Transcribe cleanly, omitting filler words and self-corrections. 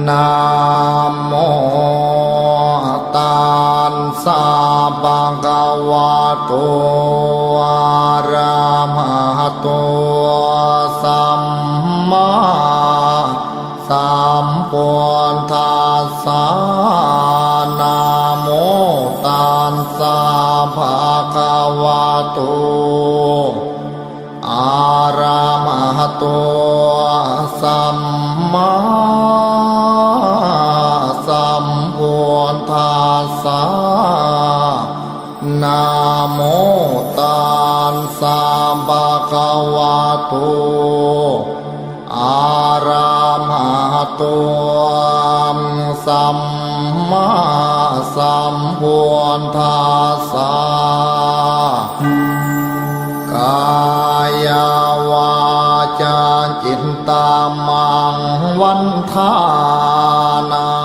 นะโมตัสสะภะคะวะโตอะระหะโตสัมมาสัมพุทธัสสะนะโมตัสสะภะคะวะโตอะระหะโตสัมมาสัมพุทธัสสะนะโมตัสสะภะคะวะโตอะระหะโตสัมมาสัมพุทธัสสะกายวาจาจิตตามังวันทานา